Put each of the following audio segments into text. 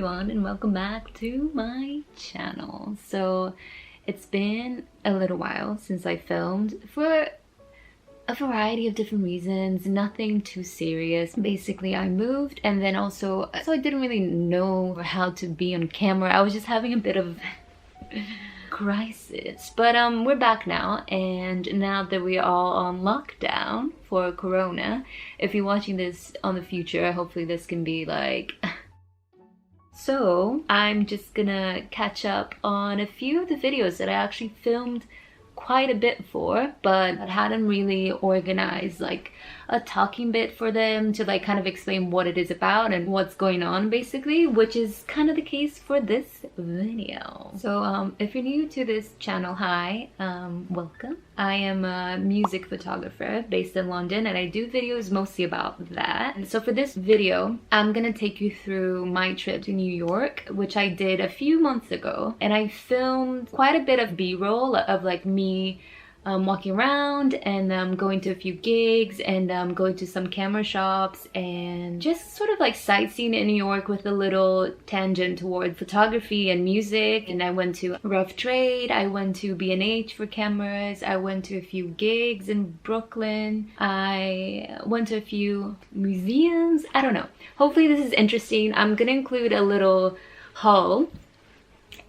everyone, and welcome back to my channel. So it's been a little while since I filmed for a variety of different reasons, nothing too serious. Basically, I moved, and then also so I didn't really know how to be on camera. I was just having a bit of crisis, but we're back now, and now that we're all on lockdown for corona, if you're watching this on the future, hopefully this can be like so I'm just gonna catch up on a few of the videos that I actually filmed quite a bit for, but I hadn't really organized like a talking bit for them to like kind of explain what it is about and what's going on basically, which is kind of the case for this video. So if you're new to this channel, hi, welcome. I am a music photographer based in London, and I do videos mostly about that. And so for this video, I'm gonna take you through my trip to New York, which I did a few months ago, and I filmed quite a bit of b-roll of like me walking around and going to a few gigs and going to some camera shops and just sort of like sightseeing in New York with a little tangent toward photography and music. And I went to Rough Trade, I went to B&H for cameras, I went to a few gigs in Brooklyn, I went to a few museums. I don't know, hopefully this is interesting. I'm gonna include a little haul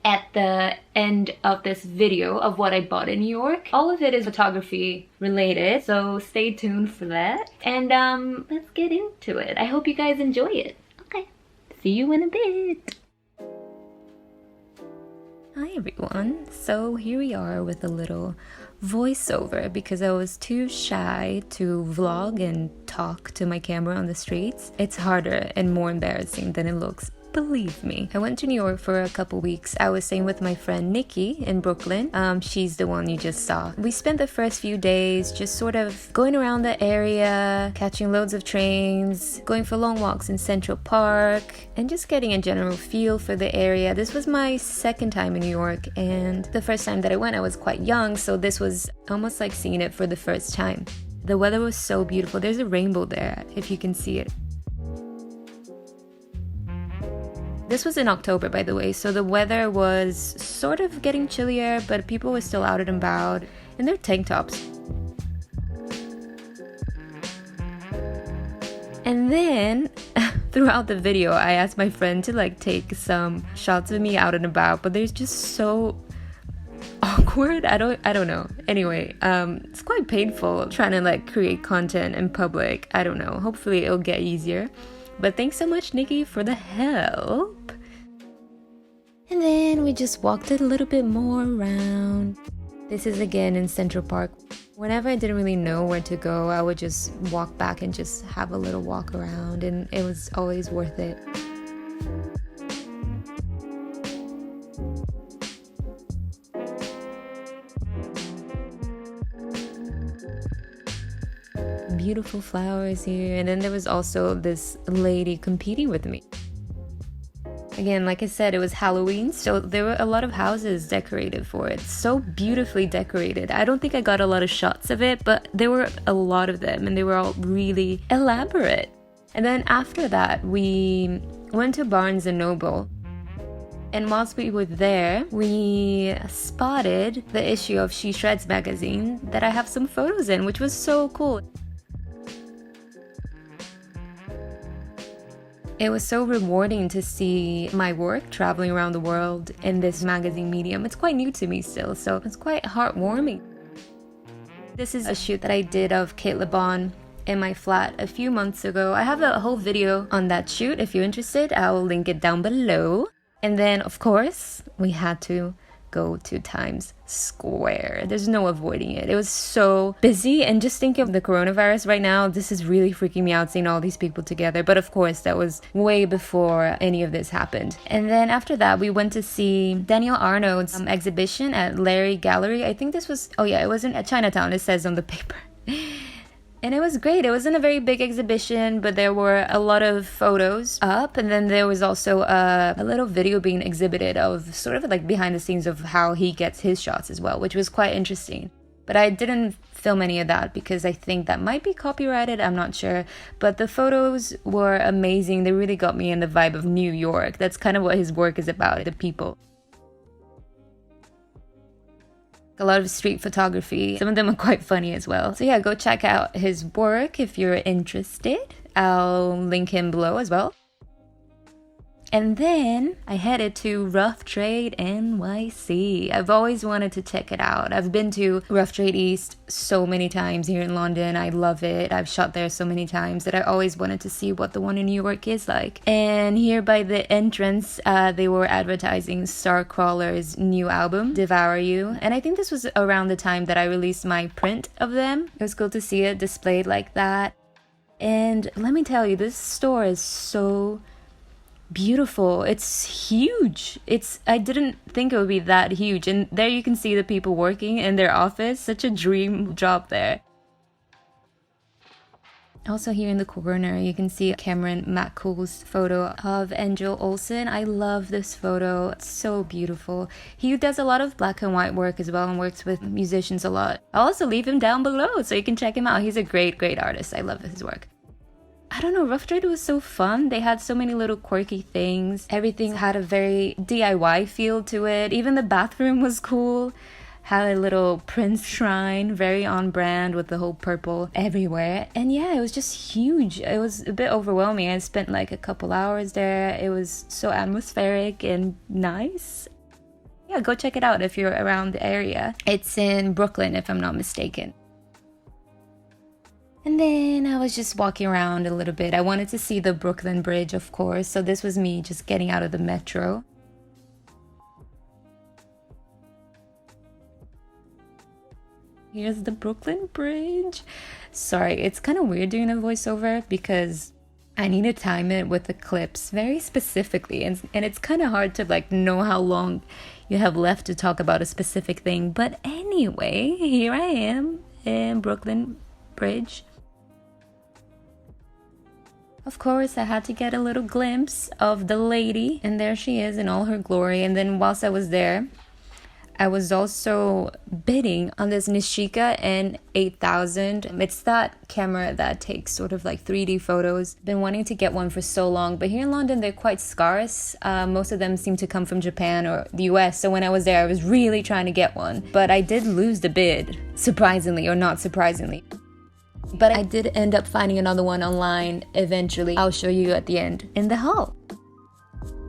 at the end of this video of what I bought in New York. All of it is photography related, so stay tuned for that. And let's get into it. I hope you guys enjoy it. Okay, see you in a bit. Hi everyone, so here we are with a little voiceover because I was too shy to vlog and talk to my camera on the streets. It's harder and more embarrassing than it looks. Believe me. I went to New York for a couple weeks. I was staying with my friend Nikki in Brooklyn. She's the one you just saw. We spent the first few days just sort of going around the area, catching loads of trains, going for long walks in Central Park, and just getting a general feel for the area. This was my second time in New York, and the first time that I went, I was quite young, so this was almost like seeing it for the first time. The weather was so beautiful. There's a rainbow there, if you can see it. This was in October, by the way, so the weather was sort of getting chillier, but people were still out and about in their tank tops. And then, throughout the video, I asked my friend to like take some shots of me out and about, but they're just so awkward. I don't know. Anyway, it's quite painful trying to like create content in public. I don't know. Hopefully it'll get easier. But thanks so much, Nikki, for the help. And then we just walked a little bit more around. This is again in Central Park. Whenever I didn't really know where to go, I would just walk back and just have a little walk around, and it was always worth it. Beautiful flowers here, and then there was also this lady competing with me. Again, like I said, it was Halloween, so there were a lot of houses decorated for it. So beautifully decorated. I don't think I got a lot of shots of it, but there were a lot of them, and they were all really elaborate. And then after that, we went to Barnes & Noble. And whilst we were there, we spotted the issue of She Shreds magazine that I have some photos in, which was so cool. It was so rewarding to see my work traveling around the world in this magazine medium. It's quite new to me still, so it's quite heartwarming. This is a shoot that I did of Kate LeBon in my flat a few months ago. I have a whole video on that shoot. If you're interested, I'll link it down below. And then, of course, we had to go to Times Square. There's no avoiding it. It was so busy, and just think of the coronavirus right now. This is really freaking me out seeing all these people together. But of course, that was way before any of this happened. And then after that, we went to see Daniel Arnaud's exhibition at Larry Gallery. I think this was, oh yeah, it was in Chinatown, it says on the paper. And it was great. It wasn't a very big exhibition, but there were a lot of photos up. And then there was also a little video being exhibited of sort of like behind the scenes of how he gets his shots as well, which was quite interesting. But I didn't film any of that because I think that might be copyrighted, I'm not sure. But the photos were amazing. They really got me in the vibe of New York. That's kind of what his work is about, the people. A lot of street photography. Some of them are quite funny as well. So yeah, go check out his work if you're interested. I'll link him below as well. And then I headed to Rough Trade NYC. I've always wanted to check it out. I've been to Rough Trade East so many times here in London. I love it. I've shot there so many times that I always wanted to see what the one in New York is like. And here by the entrance, they were advertising Starcrawler's new album, Devour You. And I think this was around the time that I released my print of them. It was cool to see it displayed like that. And let me tell you, this store is so beautiful. It's huge. I didn't think it would be that huge. And there you can see the people working in their office. Such a dream job there. Also here in the corner, you can see Cameron McCool's photo of Angel Olsen. I love this photo. It's so beautiful. He does a lot of black and white work as well and works with musicians a lot. I'll also leave him down below so you can check him out. He's a great, great artist. I love his work. I don't know, Rough Trade was so fun. They had so many little quirky things. Everything had a very DIY feel to it. Even the bathroom was cool. Had a little Prince shrine, very on brand with the whole purple everywhere. And yeah, it was just huge. It was a bit overwhelming. I spent like a couple hours there. It was so atmospheric and nice. Yeah, go check it out if you're around the area. It's in Brooklyn, if I'm not mistaken. And then I was just walking around a little bit. I wanted to see the Brooklyn Bridge, of course. So this was me just getting out of the metro. Here's the Brooklyn Bridge. Sorry, it's kind of weird doing a voiceover because I need to time it with the clips very specifically. And it's kind of hard to like know how long you have left to talk about a specific thing. But anyway, here I am in Brooklyn Bridge. Of course, I had to get a little glimpse of the lady, and there she is in all her glory. And then whilst I was there, I was also bidding on this Nishika N8000. It's that camera that takes sort of like 3D photos. Been wanting to get one for so long, but here in London, they're quite scarce. Most of them seem to come from Japan or the US. So when I was there, I was really trying to get one. But I did lose the bid, surprisingly or not surprisingly. But I did end up finding another one online eventually. I'll show you at the end in the haul.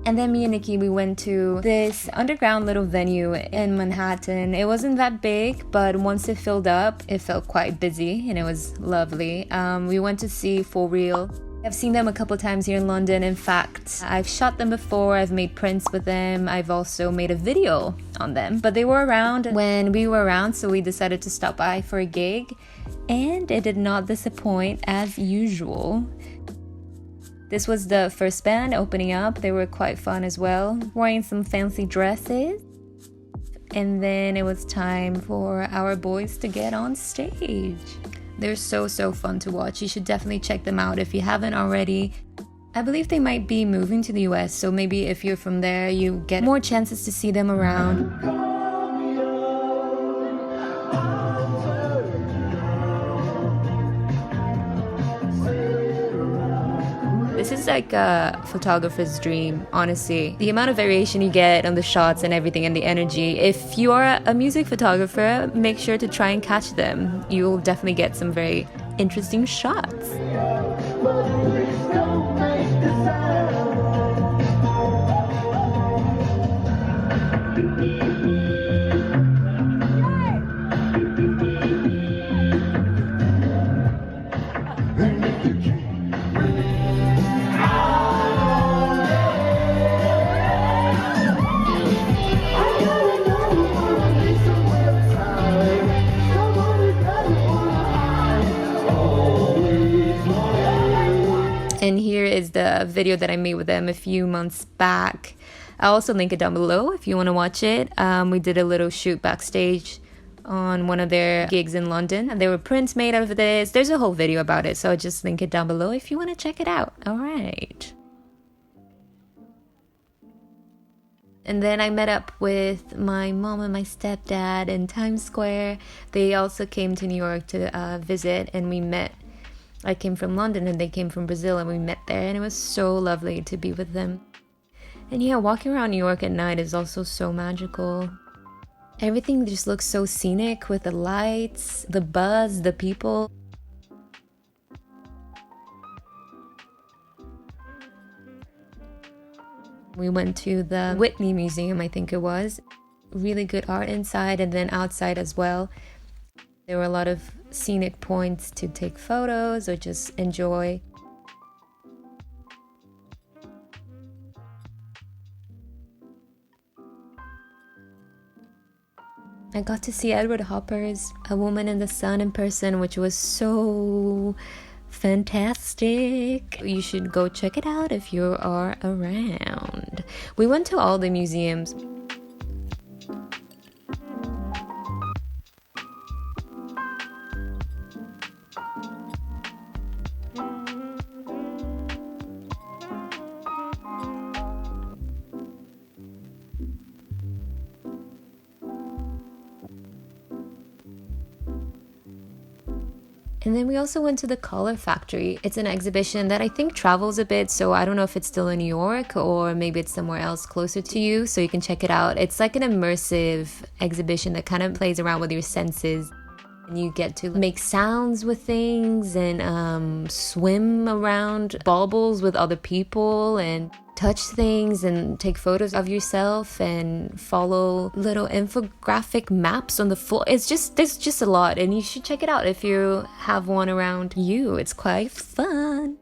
And then me and Nikki, we went to this underground little venue in Manhattan. It wasn't that big, but once it filled up, it felt quite busy and it was lovely. We went to see For Real. I've seen them a couple times here in London. In fact, I've shot them before, I've made prints with them, I've also made a video on them. But they were around when we were around, so we decided to stop by for a gig. And it did not disappoint as usual. This was the first band opening up. They were quite fun as well, wearing some fancy dresses. And then it was time for our boys to get on stage. They're so fun to watch. You should definitely check them out if you haven't already. I believe they might be moving to the US, so maybe if you're from there, you get more chances to see them around. This is like a photographer's dream, honestly. The amount of variation you get on the shots and everything and the energy. If you are a music photographer, make sure to try and catch them. You'll definitely get some very interesting shots. And here is the video that I made with them a few months back. I'll also link it down below if you want to watch it. We did a little shoot backstage on one of their gigs in London. And there were prints made of this. There's a whole video about it, so I'll just link it down below if you want to check it out. All right. And then I met up with my mom and my stepdad in Times Square. They also came to New York to visit, and we met. I came from London and they came from Brazil, and we met there, and it was so lovely to be with them. And yeah, walking around New York at night is also so magical. Everything just looks so scenic with the lights, the buzz, the people. We went to the Whitney Museum, I think it was. Really good art inside, and then outside as well. There were a lot of scenic points to take photos or just enjoy. I got to see Edward Hopper's A Woman in the Sun in person, which was so fantastic. You should go check it out if you are around. We went to all the museums. And then we also went to the Color Factory. It's an exhibition that I think travels a bit, so I don't know if it's still in New York or maybe it's somewhere else closer to you, so you can check it out. It's like an immersive exhibition that kind of plays around with your senses. And you get to make sounds with things and swim around baubles with other people and touch things and take photos of yourself and follow little infographic maps on the floor. There's just a lot, and you should check it out if you have one around you. It's quite fun.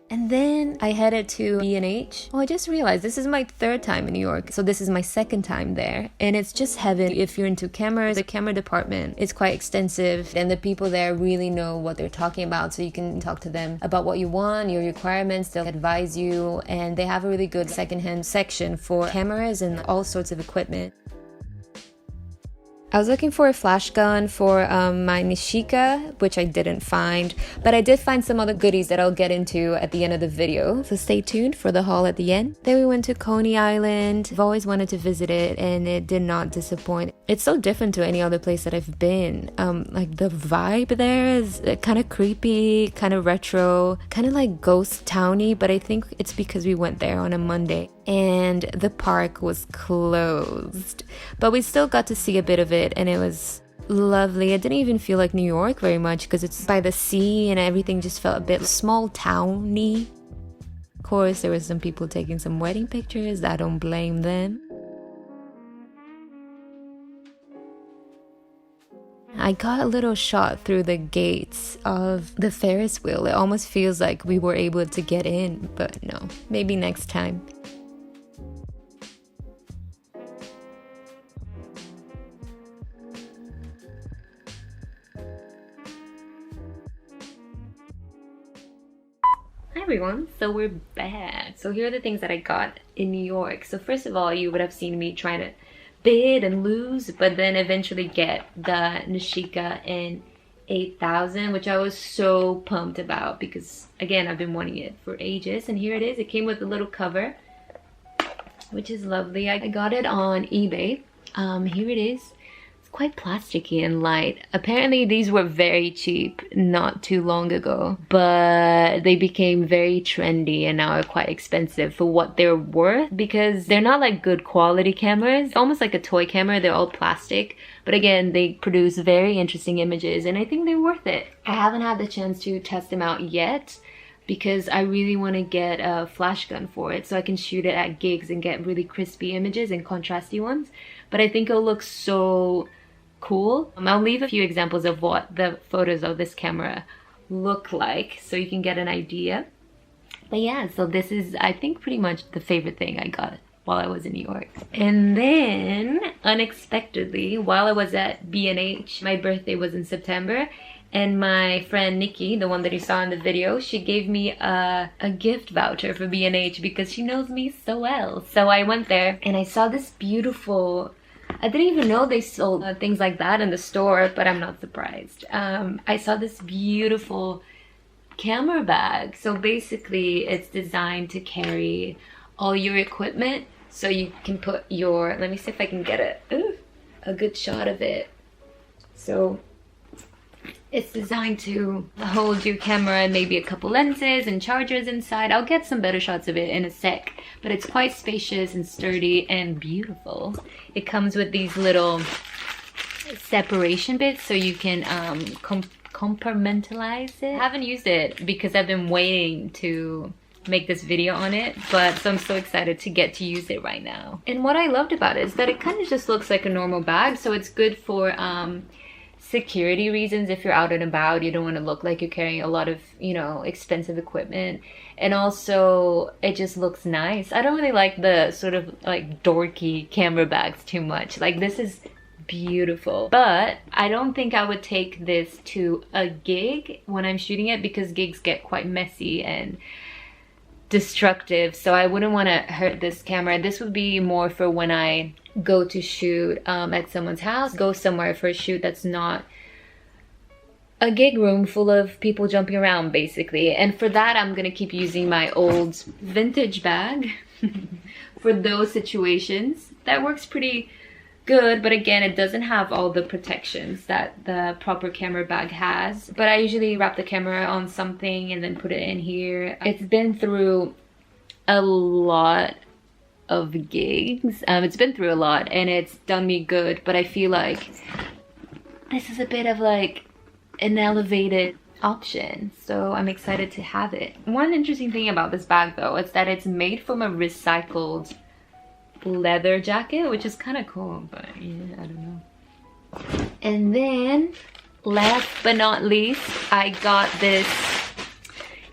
And then I headed to B&H. Oh, I just realized this is my third time in New York, so this is my second time there. And it's just heaven if you're into cameras. The camera department is quite extensive, and the people there really know what they're talking about, so you can talk to them about what you want, your requirements. They'll advise you, and they have a really good secondhand section for cameras and all sorts of equipment. I was looking for a flash gun for my Nishika, which I didn't find, but I did find some other goodies that I'll get into at the end of the video, so stay tuned for the haul at the end. Then we went to Coney Island. I've always wanted to visit it, and it did not disappoint. It's so different to any other place that I've been. Like the vibe there is kind of creepy, kind of retro, kind of like ghost towny, but I think it's because we went there on a Monday and the park was closed, but we still got to see a bit of it, and it was lovely. It didn't even feel like New York very much because it's by the sea, and everything just felt a bit small towny. Of course, there were some people taking some wedding pictures. I don't blame them. I got a little shot through the gates of the Ferris wheel. It almost feels like we were able to get in, but no, maybe next time. Hi everyone, so we're back. So here are the things that I got in New York. So first of all, you would have seen me trying to bid and lose, but then eventually get the Nishika in 8000, which I was so pumped about because again, I've been wanting it for ages, and here it is. It came with a little cover, which is lovely. I got it on eBay. Here it is. Quite plasticky and light. Apparently these were very cheap not too long ago, but they became very trendy and now are quite expensive for what they're worth because they're not like good quality cameras. Almost like a toy camera. They're all plastic, but again, they produce very interesting images, and I think they're worth it. I haven't had the chance to test them out yet because I really want to get a flash gun for it so I can shoot it at gigs and get really crispy images and contrasty ones. But I think it'll look so cool. I'll leave a few examples of what the photos of this camera look like so you can get an idea. But yeah, so this is, I think, pretty much the favorite thing I got while I was in New York. And then unexpectedly, while I was at B&H, my birthday was in September, and my friend Nikki, the one that you saw in the video, she gave me a gift voucher for B&H because she knows me so well. So I went there and I saw this beautiful, I didn't even know they sold things like that in the store, but I'm not surprised. I saw this beautiful camera bag. So basically it's designed to carry all your equipment So you can put your, let me see if I can get a good shot of it. So it's designed to hold your camera and maybe a couple lenses and chargers inside. I'll get some better shots of it in a sec, but it's quite spacious and sturdy and beautiful. It comes with these little separation bits so you can compartmentalize it. I haven't used it because I've been waiting to make this video on it, but so I'm so excited to get to use it right now. And what I loved about it is that it kind of just looks like a normal bag, so it's good for security reasons. If you're out and about, you don't want to look like you're carrying a lot of, you know, expensive equipment. And also it just looks nice. I don't really like the sort of like dorky camera bags too much. Like, this is beautiful, but I don't think I would take this to a gig when I'm shooting it, because gigs get quite messy and destructive, so I wouldn't want to hurt this camera. This would be more for when I go to shoot at someone's house, go somewhere for a shoot that's not a gig room full of people jumping around, basically. And for that, I'm gonna keep using my old vintage bag for those situations. That works pretty good, but again, it doesn't have all the protections that the proper camera bag has. But I usually wrap the camera on something and then put it in here. It's been through a lot of gigs. It's been through a lot and it's done me good, but I feel like this is a bit of like an elevated option, so I'm excited to have it. One interesting thing about this bag though is that it's made from a recycled leather jacket, which is kind of cool, but yeah, I don't know. And then last but not least, I got this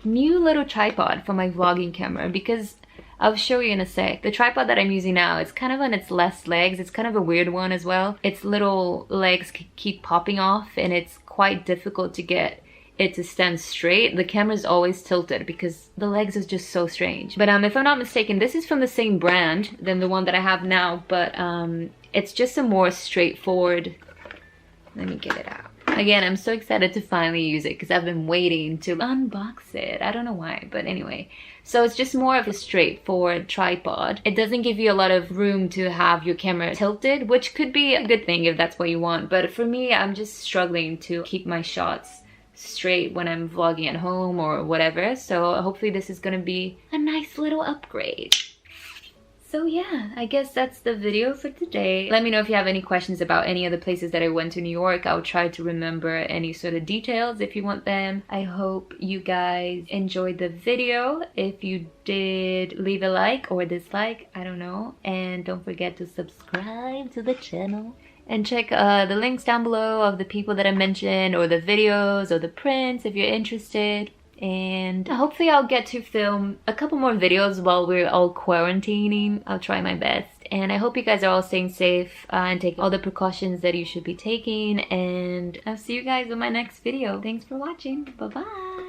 new little tripod for my vlogging camera, because I'll show you in a sec. The tripod that I'm using now, it's kind of on its less legs. It's kind of a weird one as well. Its little legs keep popping off and it's quite difficult to get it to stand straight. The camera's always tilted because the legs is just so strange. But if I'm not mistaken, this is from the same brand than the one that I have now, but it's just a more straightforward, let me get it out. Again, I'm so excited to finally use it because I've been waiting to unbox it. I don't know why, but anyway. So it's just more of a straightforward tripod. It doesn't give you a lot of room to have your camera tilted, which could be a good thing if that's what you want. But for me, I'm just struggling to keep my shots straight when I'm vlogging at home or whatever. So hopefully this is gonna be a nice little upgrade. So yeah, I guess that's the video for today. Let me know if you have any questions about any of the places that I went to New York. I'll try to remember any sort of details if you want them. I hope you guys enjoyed the video. If you did, leave a like or dislike, I don't know. And don't forget to subscribe to the channel. And check the links down below of the people that I mentioned, or the videos, or the prints if you're interested. And hopefully I'll get to film a couple more videos while we're all quarantining. I'll try my best. And I hope you guys are all staying safe and taking all the precautions that you should be taking. And I'll see you guys in my next video. Thanks for watching. Bye-bye.